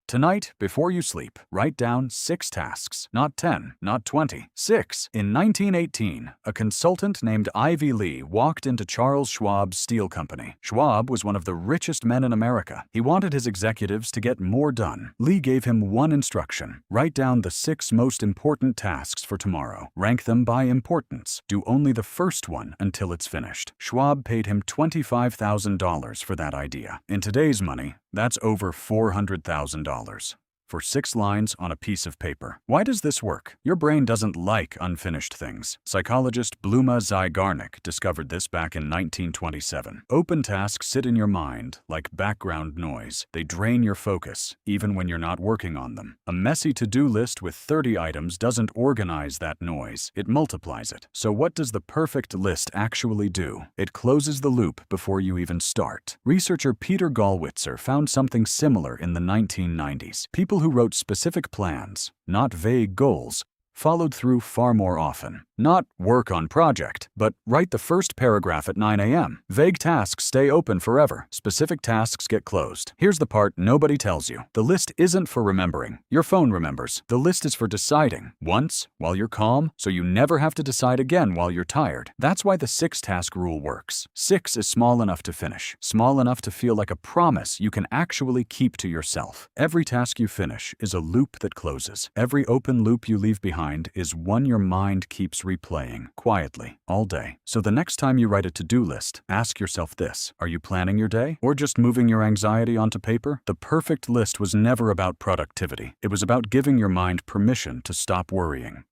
Tonight, before you sleep, write down 6 tasks. Not 10, not 20. 6. In 1918, a consultant named Ivy Lee walked into Charles Schwab's steel company. Schwab was one of the richest men in America. He wanted his executives to get more done. Lee gave him one instruction. Write down the 6 most important tasks for tomorrow. Rank them by importance. Do only the first one until it's finished. Schwab paid him $25,000 for that idea. In today's money, that's over $400,000 for 6 lines on a piece of paper. Why does this work? Your brain doesn't like unfinished things. Psychologist Bluma Zygarnik discovered this back in 1927. Open tasks sit in your mind like background noise. They drain your focus, even when you're not working on them. A messy to-do list with 30 items doesn't organize that noise. It multiplies it. So what does the perfect list actually do? It closes the loop before you even start. Researcher Peter Gallwitzer found something similar in the 1990s. People who wrote specific plans, not vague goals, followed through far more often. Not work on project, but write the first paragraph at 9 a.m. Vague tasks stay open forever. Specific tasks get closed. Here's the part nobody tells you. The list isn't for remembering. Your phone remembers. The list is for deciding. Once, while you're calm, so you never have to decide again while you're tired. That's why the 6-task rule works. 6 is small enough to finish. Small enough to feel like a promise you can actually keep to yourself. Every task you finish is a loop that closes. Every open loop you leave behind is one your mind keeps replaying quietly all day. So the next time you write a to-do list, ask yourself this: are you planning your day or just moving your anxiety onto paper? The perfect list was never about productivity. It was about giving your mind permission to stop worrying.